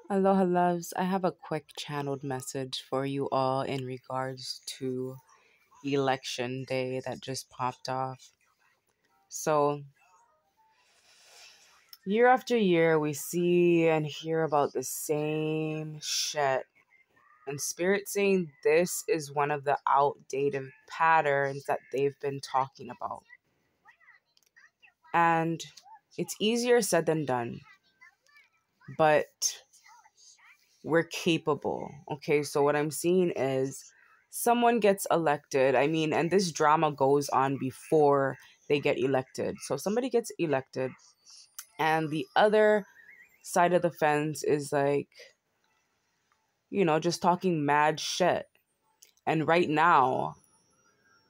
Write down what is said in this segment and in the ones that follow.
Aloha loves, I have a quick channeled message for you all in regards to election day that just popped off. So, year after year, we see and hear about the same shit. And Spirit saying this is one of the outdated patterns that they've been talking about. And it's easier said than done, but we're capable. Okay, so what I'm seeing is someone gets elected. I mean, and this drama goes on before they get elected. So somebody gets elected, and the other side of the fence is like, just talking mad shit. And right now,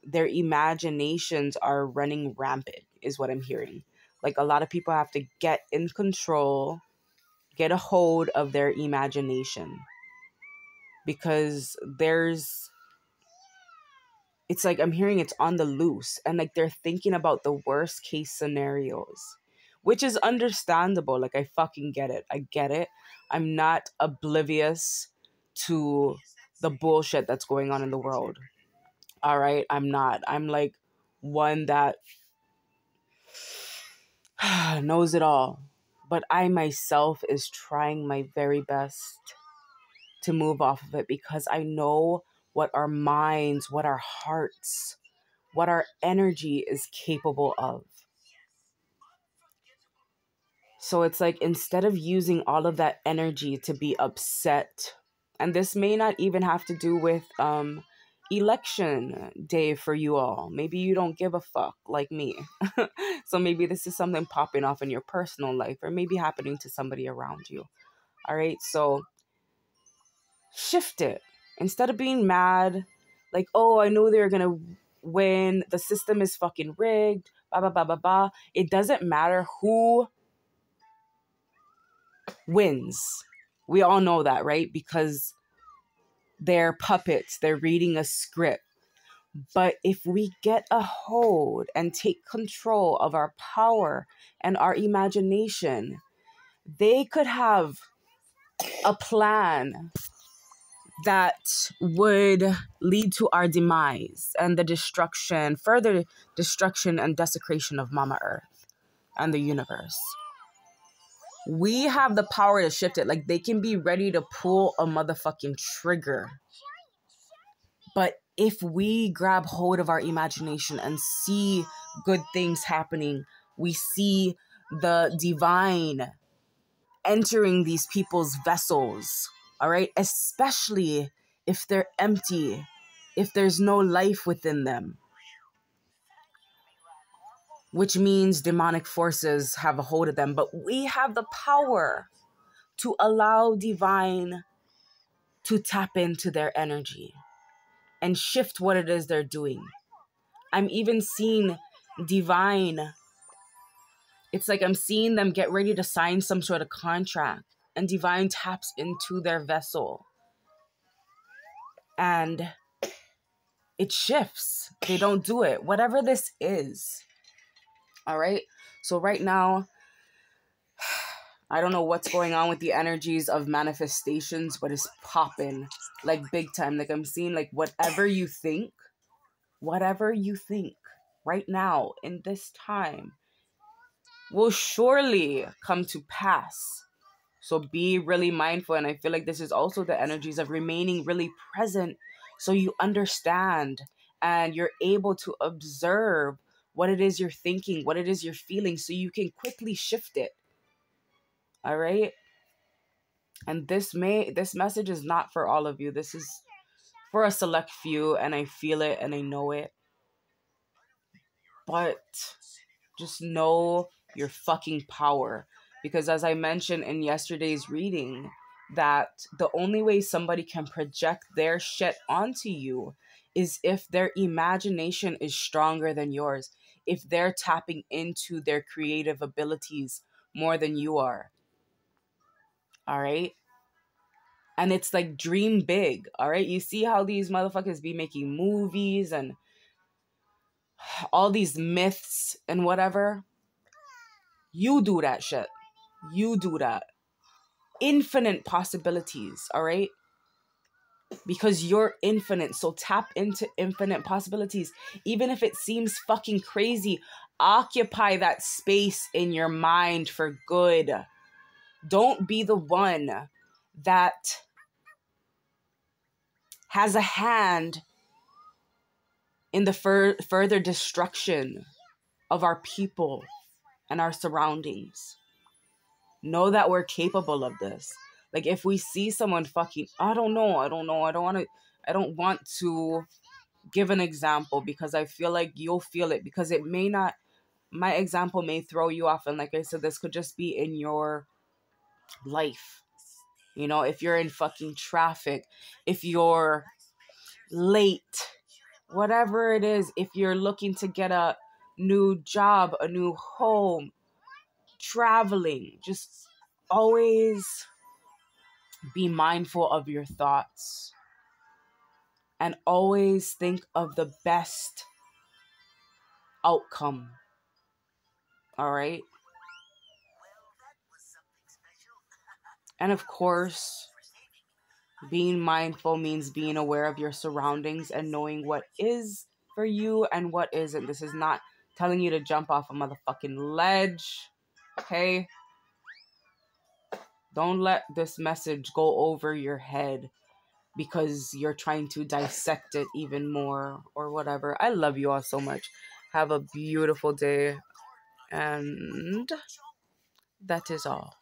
their imaginations are running rampant, is what I'm hearing. Like, a lot of people have to get in control, get a hold of their imagination, because it's like I'm hearing it's on the loose, and like they're thinking about the worst case scenarios, which is understandable. Like, I fucking get it. I get it. I'm not oblivious to the bullshit that's going on in the world. All right. I'm not. I'm like one that knows it all. But I myself is trying my very best to move off of it, because I know what our minds, what our hearts, what our energy is capable of. So it's like, instead of using all of that energy to be upset, and this may not even have to do with election day for you all. Maybe you don't give a fuck like me. So maybe this is something popping off in your personal life, or maybe happening to somebody around you. All right, so shift it. Instead of being mad, like, oh, I know they're gonna win, the system is fucking rigged, blah blah blah blah blah. It doesn't matter who wins. We all know that, right? Because they're puppets, they're reading a script. But if we get a hold and take control of our power and our imagination, they could have a plan that would lead to our demise and the destruction, further destruction and desecration of Mama Earth and the universe. We have the power to shift it. Like, they can be ready to pull a motherfucking trigger. But if we grab hold of our imagination and see good things happening, we see the divine entering these people's vessels, all right? Especially if they're empty, if there's no life within them, which means demonic forces have a hold of them. But we have the power to allow divine to tap into their energy and shift what it is they're doing. I'm even seeing divine. It's like I'm seeing them get ready to sign some sort of contract, and divine taps into their vessel and it shifts. They don't do it. Whatever this is. All right. So right now, I don't know what's going on with the energies of manifestations, but it's popping like big time. Like, I'm seeing like whatever you think right now in this time will surely come to pass. So be really mindful. And I feel like this is also the energies of remaining really present, so you understand and you're able to observe what it is you're thinking, what it is you're feeling, so you can quickly shift it. All right. And this message is not for all of you. This is for a select few, and I feel it and I know it. But just know your fucking power. Because as I mentioned in yesterday's reading, that the only way somebody can project their shit onto you is if their imagination is stronger than yours, if they're tapping into their creative abilities more than you are. All right. And it's like, dream big. All right. You see how these motherfuckers be making movies and all these myths and whatever. You do that shit. You do that. infinite possibilities, all right? Because you're infinite. So tap into infinite possibilities. Even if it seems fucking crazy, occupy that space in your mind for good. Don't be the one that has a hand in the further destruction of our people and our surroundings. Know that we're capable of this. Like, if we see someone fucking, I don't want to give an example because I feel like you'll feel it, because it may not, my example may throw you off. And like I said, this could just be in your life. You know, if you're in fucking traffic, if you're late, whatever it is, if you're looking to get a new job, a new home, traveling, just always be mindful of your thoughts and always think of the best outcome. All right? And of course, being mindful means being aware of your surroundings and knowing what is for you and what isn't. This is not telling you to jump off a motherfucking ledge. Okay? Don't let this message go over your head because you're trying to dissect it even more or whatever. I love you all so much. Have a beautiful day. And that is all.